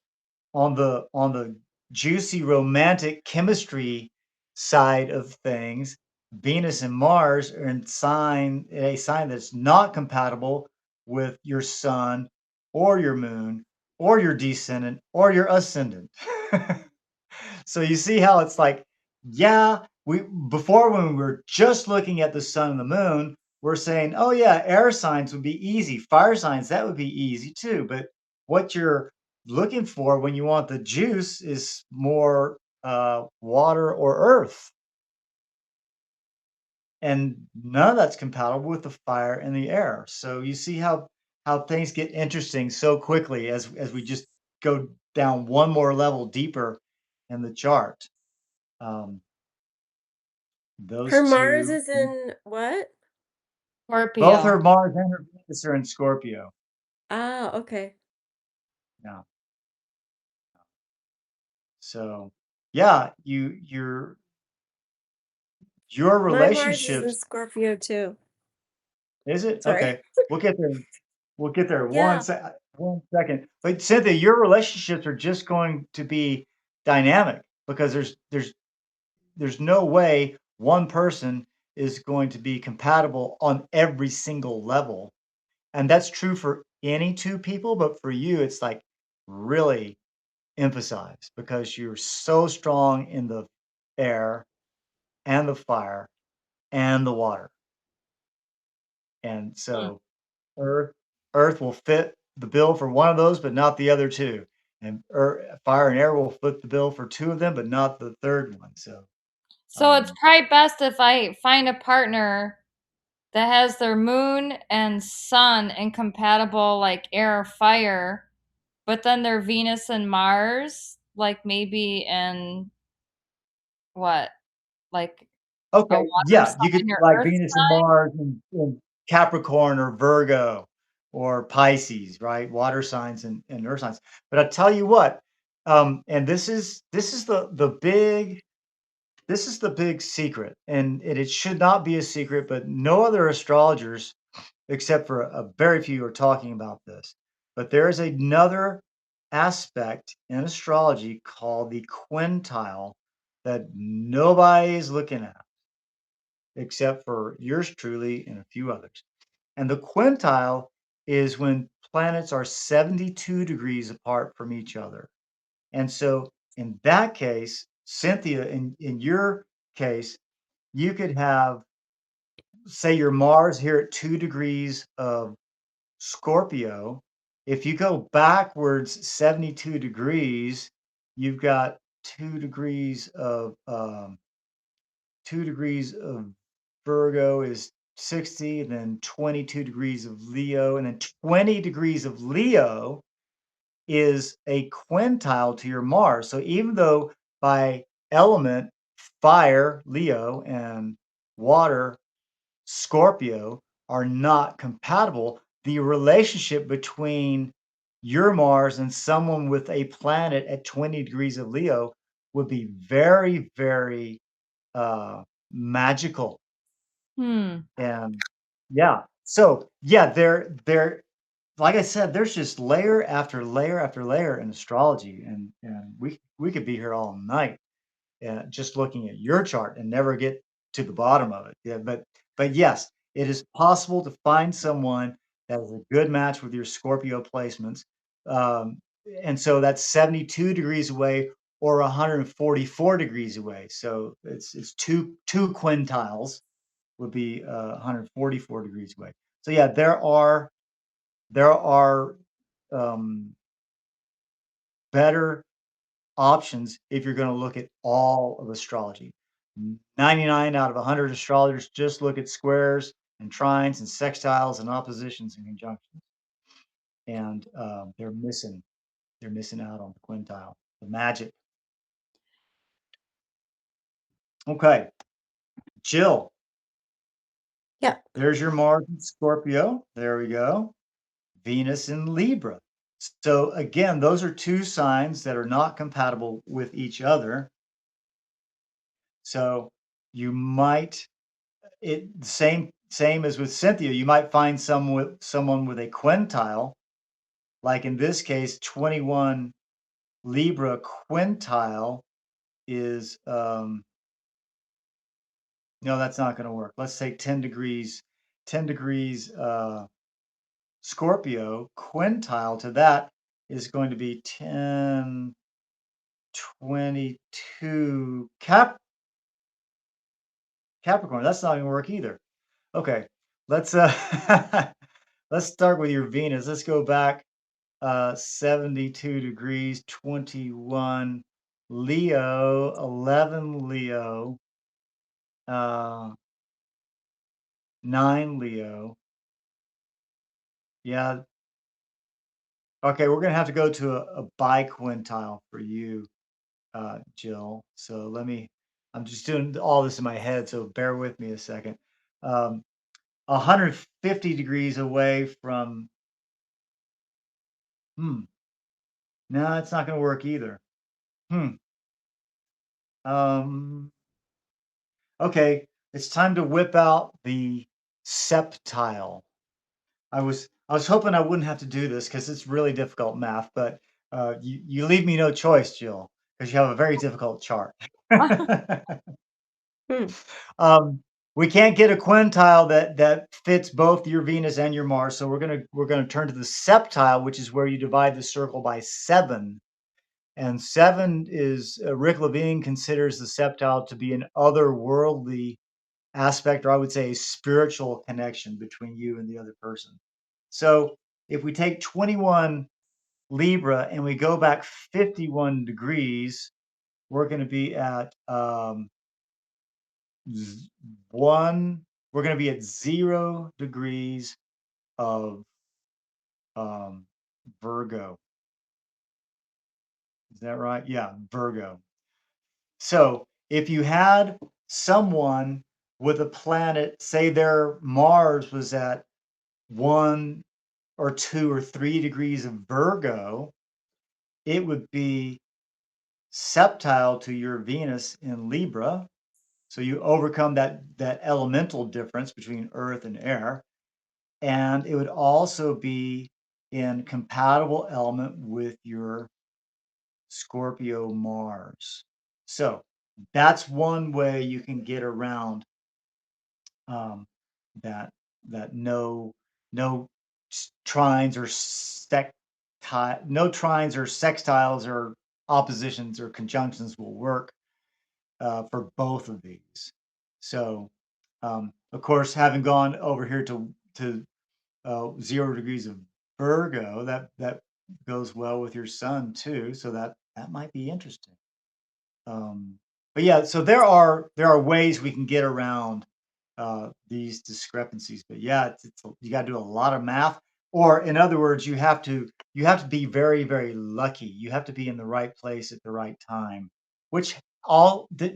on the juicy romantic chemistry side of things, Venus and Mars are in a sign that's not compatible with your sun or your moon or your descendant or your ascendant. So you see how it's like, yeah, we before when we were just looking at the sun and the moon, we're saying, oh yeah, air signs would be easy, fire signs that would be easy too. But what you're looking for when you want the juice is more water or earth, and none of that's compatible with the fire and the air. So you see how things get interesting so quickly as we just go down one more level deeper in the chart. Um, Her those Mars two, is in what? both Scorpio. her Mars and her Venus are in Scorpio. Ah, okay. Yeah. So, yeah, your My Mars is in relationships, Scorpio too. is it? Sorry. Okay. We'll get there. We'll get there. Yeah. 1 second. But Cynthia, your relationships are just going to be dynamic because there's no way one person is going to be compatible on every single level. And that's true for any two people, but for you, it's like really emphasized because you're so strong in the air and the fire and the water. And Hmm. so earth earth will fit the bill for one of those, but not the other two. And fire and air will fit the bill for two of them, but not the third one. So So it's um, probably best if I find a partner that has their moon and sun incompatible, like air or fire, but then their Venus and Mars, like maybe in what? Like a okay, water yeah, you could sign or like earth Venus and sign? Mars in Capricorn or Virgo or Pisces, right? Water signs and earth signs. But I tell you what, and this is the big this is the big secret, and it should not be a secret, but no other astrologers, except for a very few, are talking about this. But there is another aspect in astrology called the quintile that nobody is looking at, except for yours truly and a few others. And the quintile is when planets are 72 degrees apart from each other. And so in that case, Cynthia, in your case, you could have, say, your Mars here at 2 degrees of Scorpio. If you go backwards 72 degrees, you've got 2 degrees of 2 degrees of Virgo is 60, and then 22 degrees of Leo, and then 20 degrees of Leo is a quintile to your Mars. So even though by element, fire, Leo, and water, Scorpio, are not compatible, the relationship between your Mars and someone with a planet at 20 degrees of Leo would be very, very magical. And yeah, so yeah, there like I said, there's just layer after layer after layer in astrology, and we could be here all night, just looking at your chart and never get to the bottom of it. Yeah, but yes, it is possible to find someone that is a good match with your Scorpio placements. Um, and so that's 72 degrees away or 144 degrees away. So it's two quintiles would be 144 degrees away. So yeah, there are um, better options if you're going to look at all of astrology. 99 out of 100 astrologers just look at squares and trines and sextiles and oppositions and conjunctions, and they're missing out on the quintile, the magic. Okay, Jill, Yeah. there's your Mars in Scorpio. There we go. Venus in Libra. So again, those are two signs that are not compatible with each other. So you might same as with Cynthia, you might find someone with a quintile, like in this case, 21 Libra quintile is no, that's not going to work. Let's say 10 degrees Scorpio quintile to that is going to be 10, 22 Capricorn. That's not gonna work either. Okay, let's let's start with your Venus. Let's go back 72 degrees, 21 Leo, 11 Leo, uh 9 Leo. Yeah. Okay, we're gonna have to go to a biquintile for you, Jill. So I'm just doing all this in my head, so bear with me a second. 150 degrees away from, hmm, no, it's not gonna work either. Hmm. Um, okay, it's time to whip out the septile. I was hoping I wouldn't have to do this because it's really difficult math, but you leave me no choice, Jill, because you have a very difficult chart. Hmm. Um, we can't get a quintile that fits both your Venus and your Mars, so we're gonna turn to the septile, which is where you divide the circle by 7. And 7 is Rick Levine considers the septile to be an otherworldly aspect, or I would say a spiritual connection between you and the other person. So if we take 21 Libra and we go back 51 degrees, we're going to be at z- one. We're going to be at 0 degrees of um, Virgo. Is that right? Yeah, Virgo. So if you had someone with a planet, say their Mars was at 1 or 2 or 3 degrees of Virgo, it would be septile to your Venus in Libra. So you overcome that elemental difference between earth and air. And it would also be in compatible element with your Scorpio Mars. So that's one way you can get around um, that that no trines or no trines or sextiles or oppositions or conjunctions will work for both of these. So, of course, having gone over here to 0 degrees of Virgo, that goes well with your sun too. So that might be interesting. Um, but yeah, so there are ways we can get around these discrepancies. But yeah, you got to do a lot of math, or in other words, you have to be very very lucky. You have to be in the right place at the right time, which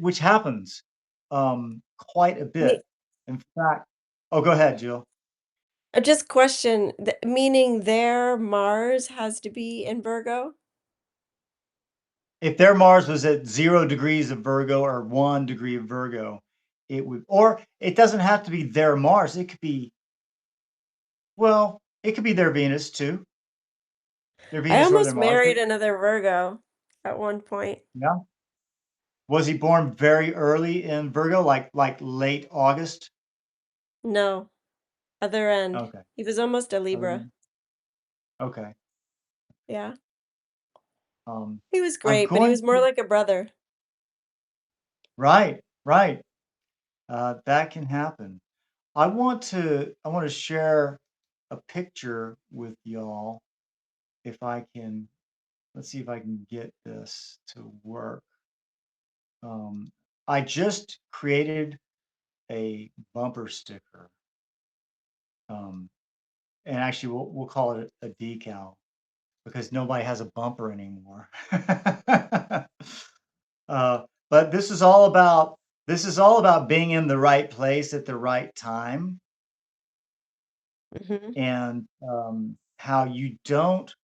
which happens quite a bit. Me In fact, oh, go ahead, Jill. just question, meaning their Mars has to be in Virgo? If their Mars was at 0 degrees of Virgo or 1 degree of Virgo, it would, or it doesn't have to be their Mars. It could be, well, it could be their Venus too, their I Venus or their almost Mars. married another Virgo at one point. Yeah. Was he born very early in Virgo, like late August? No, other end. Okay. He was almost a Libra. Um, okay. Yeah. Um, He was I'm great, but he going was more to, like a brother. right, right. That can happen. I want to share a picture with y'all if I can. Let's see if I can get this to work. Um, I just created a bumper sticker, um, and actually we'll call it a decal because nobody has a bumper anymore. But this is all about being in the right place at the right time, Mhm. and how you don't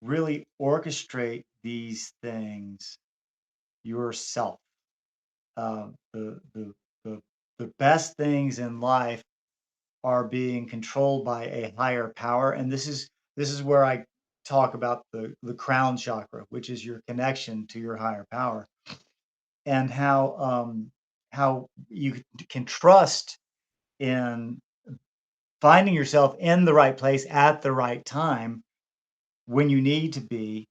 really orchestrate these things yourself. Uh, the, the the the best things in life are being controlled by a higher power, and this is where I talk about the crown chakra, which is your connection to your higher power, and how you can trust in finding yourself in the right place at the right time when you need to be.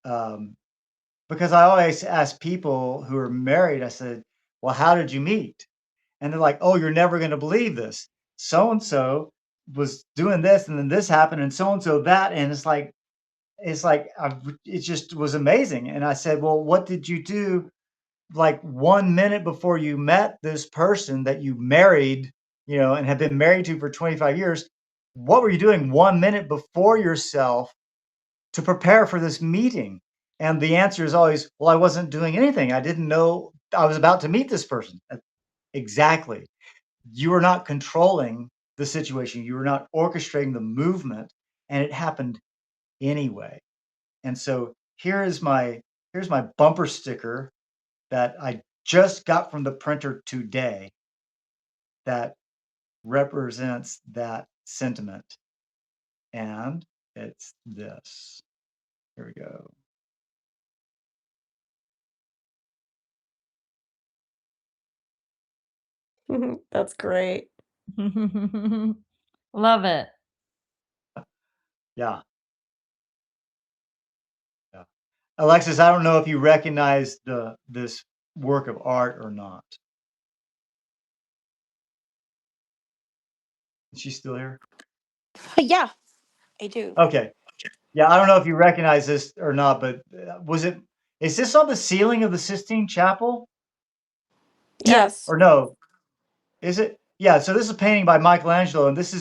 Um, because I always ask people who are married, I said, "Well, how did you meet?" And they're like, "Oh, you're never going to believe this. So and so was doing this, and then this happened, and so and so that." And it just was amazing. And I said, "Well, what did you do like 1 minute before you met this person that you married, and have been married to for 25 years? What were you doing 1 minute before yourself to prepare for this meeting?" And the answer is always, "Well, I wasn't doing anything. I didn't know I was about to meet this person." Exactly. You were not controlling the situation. You were not orchestrating the movement, and it happened anyway. And so here's my bumper sticker that I just got from the printer today that represents that sentiment. And it's this. Here we go. That's great. Love it. Yeah. Yeah. Alexis, I don't know if you recognize this work of art or not. Is she still here? Yeah, I do. Okay. Yeah, I don't know if you recognize this or not, but is this on the ceiling of the Sistine Chapel? Yeah. Yes. Or no? Is it? Yeah, so this is a painting by Michelangelo, and this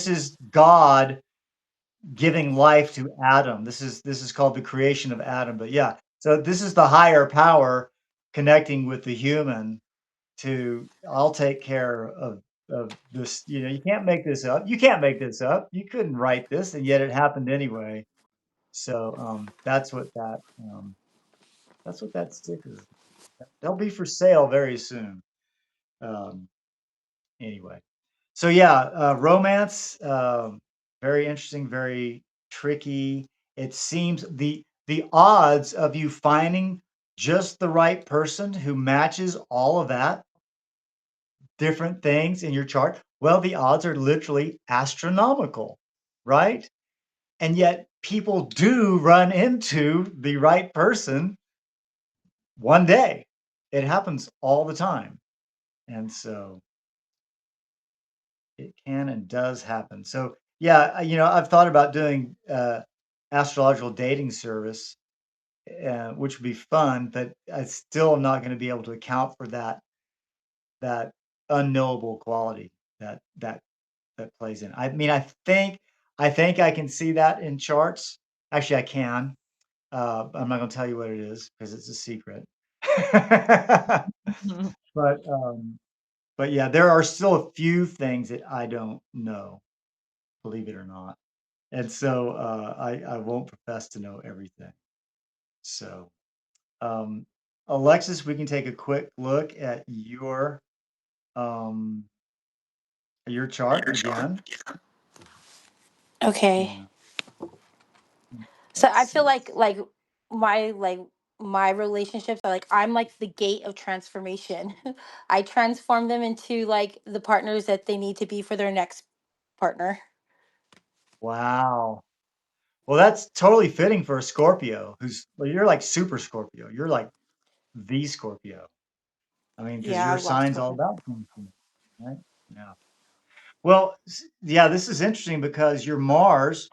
is God giving life to Adam. This is called the creation of Adam. But yeah, so this is the higher power connecting with the human to I'll take care of this. You can't make this up. You can't make this up. You couldn't write this, and yet it happened anyway. So that's what that sticker. They'll be for sale very soon. Um, anyway, so yeah, romance, very interesting, very tricky. It seems the odds of you finding just the right person who matches all of that different things in your chart, well, the odds are literally astronomical, right? And yet people do run into the right person one day. It happens all the time. And so it can and does happen. So yeah, I've thought about doing astrological dating service, which would be fun, but I still am not going to be able to account for that unknowable quality that plays in. I mean, I think I can see that in charts. Actually, I can. I'm not gonna tell you what it is because it's a secret. But, but yeah, there are still a few things that I don't know, believe it or not. And so, I won't profess to know everything. So, um, Alexis, we can take a quick look at um, your chart again. Okay. Yeah. So Let's I feel see. like my relationships are like I'm like the gate of transformation. I transform them into like the partners that they need to be for their next partner. Wow. Well, that's totally fitting for a Scorpio well, you're like super Scorpio. You're like the Scorpio. I mean, because Yeah, I your love sign's all Scorpio. about chemistry, right? Yeah. Well, yeah, this is interesting because your Mars,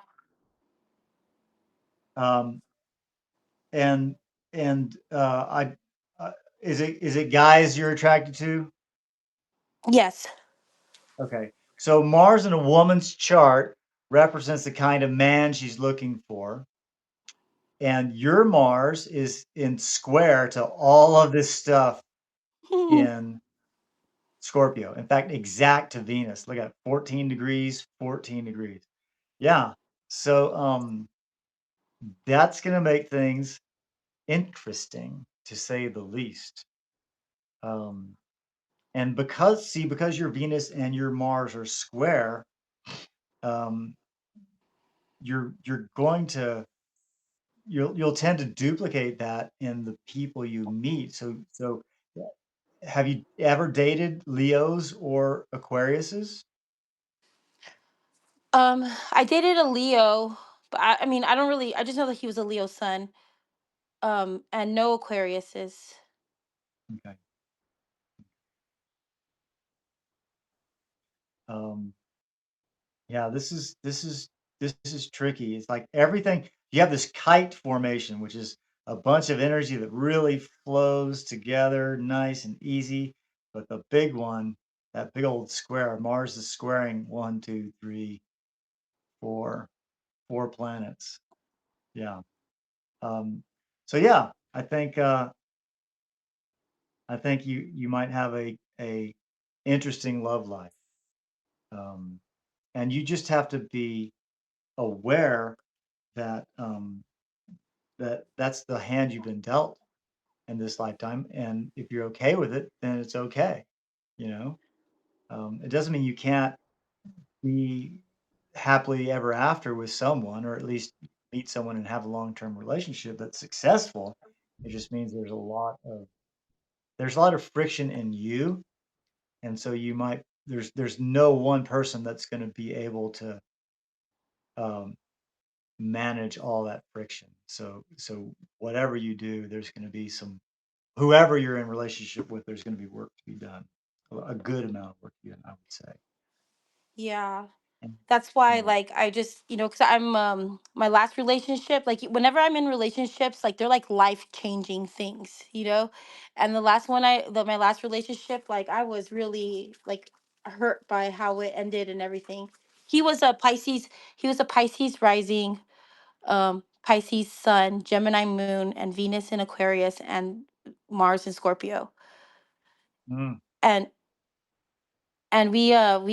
um, and I, is it guys you're attracted to? Yes. Okay, so Mars in a woman's chart represents the kind of man she's looking for, and your Mars is in square to all of this stuff in Scorpio. In fact, exact to Venus. Look at 14 degrees, 14 degrees. Yeah. So that's gonna make things interesting to say the least. Um, and because your Venus and your Mars are square, um, you're going to you'll tend to duplicate that in the people you meet. So have you ever dated Leos or Aquariuses? I dated a Leo, but I mean I don't really I just know that he was a Leo sun. And no Aquariuses. Okay. Um, yeah, this is tricky. It's like everything you have this kite formation, which is a bunch of energy that really flows together nice and easy. But the big one, that big old square, Mars is squaring one, two, three, four planets. Yeah. Um, so yeah, I think you might have a interesting love life. Um, and you just have to be aware that that's the hand you've been dealt in this lifetime, and if you're okay with it, then it's okay. You know, it doesn't mean you can't be happily ever after with someone, or at least meet someone and have a long-term relationship that's successful. It just means there's a lot of friction in you, and so there's no one person that's going to be able to um, manage all that friction. So whatever you do, there's going to be whoever you're in relationship with, there's going to be work to be done, a good amount of work to be done, I would say. Yeah. And, That's why yeah. like I just, cuz I'm my last relationship, like whenever I'm in relationships, like they're like life-changing things, you know? And my last relationship, like I was really like hurt by how it ended and everything. He was a Pisces, he was a Pisces rising, Pisces sun, Gemini moon, and Venus in Aquarius and Mars in Scorpio. Mm, And we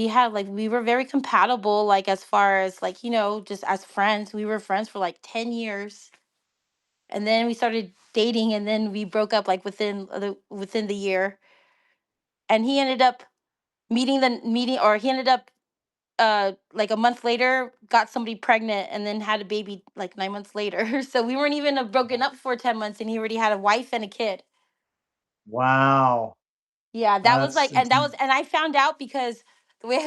had like we were very compatible, like as far as like just as friends. We were friends for like 10 years, and then we started dating, and then we broke up like within the year. and he ended up he ended up like a month later got somebody pregnant and then had a baby like 9 months later. So we weren't even broken up for 10 months and he already had a wife and a kid. Wow. Yeah, that was That's like, and that was, and I found out because the way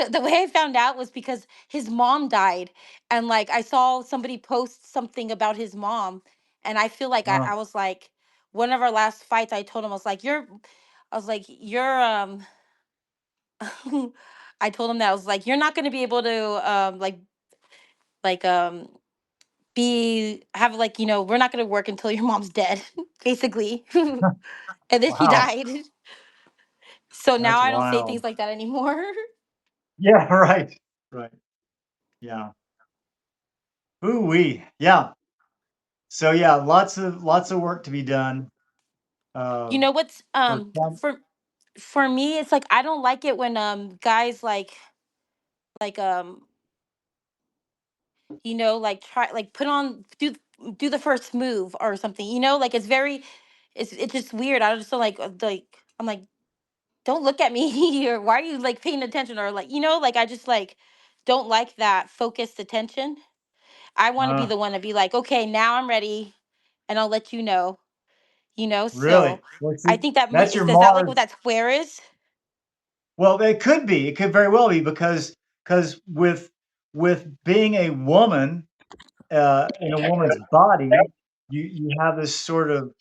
I found out was because his mom died, and like I saw somebody post something about his mom, and I feel like uh, I was like, one of our last fights, I told him I was like you're I told him that I was like, you're not going to be able to like be have like we're not going to work until your mom's dead, basically. And then she wow. died. So now That's I don't say wild. things like that anymore. Yeah, right. Right. Yeah. Ooh-wee. Yeah. So yeah, lots of work to be done. You Uh, know what's for some, for me, it's like I don't like it when guys like like try like put on do the first move or something, like it's very it's just weird. I just don't like I'm like, don't look at me or why are you like paying attention, or like like I just like don't like that focused attention. I want to be uh, the one to be like, okay, now I'm ready, and I'll let really. so Well, I see, think that that's your is that like what Mars. that square is. Well, it could be. It could very well be because with being a woman in a woman's body, you have this sort of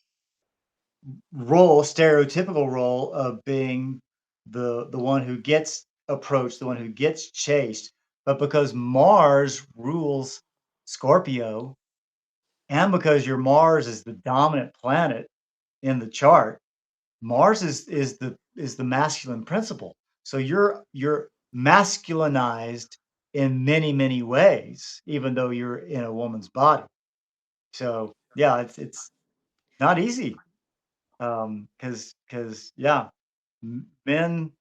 role, stereotypical role of being the one who gets approached, the one who gets chased. But because Mars rules Scorpio, and because your Mars is the dominant planet in the chart, Mars is the masculine principle. So you're masculinized in many, many ways, even though you're in a woman's body. So yeah, it's not easy. Because yeah, men,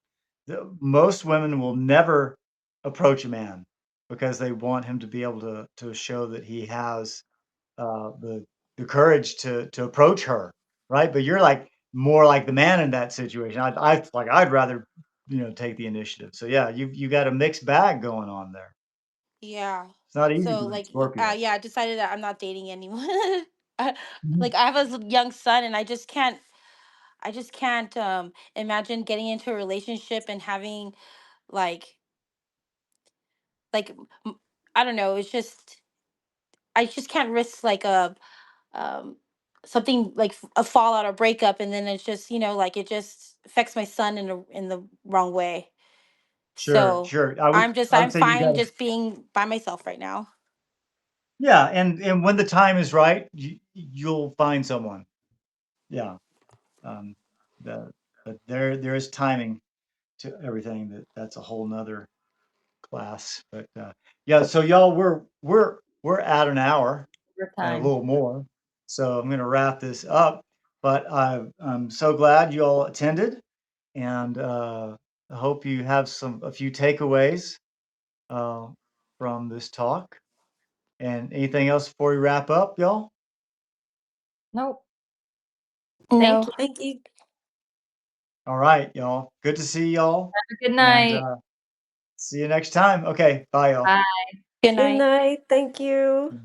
most women will never approach a man because they want him to be able to show that he has the courage to approach her, right? But you're like more like the man in that situation. I'd rather take the initiative. So yeah, you got a mixed bag going on there. Yeah. It's not easy So being like Scorpio. yeah, I decided that I'm not dating anyone. I, Mhm. like I have a young son and I just can't imagine getting into a relationship and having like like m- I don't know, it's just I just can't risk like um something like a fallout or breakup, and then it's just, like it just affects my son in the wrong way. Sure, So sure. I would I'm say you got fine to. just being by myself right now. Yeah, and when the time is right, you'll find someone. Yeah. Um, the but there is timing to everything. That's a whole nother class. But yeah, so y'all, we're at an hour and a Overtime. little more. So I'm gonna wrap this up. But I'm so glad you all attended, and I hope you have a few takeaways uh, from this talk. And anything else before we wrap up, y'all? Nope. Thank No. you. Thank you. All right, y'all. Good to see y'all, Have a good and night. see you next time. Okay, bye, y'all. Bye. Good Good night. night. Thank you.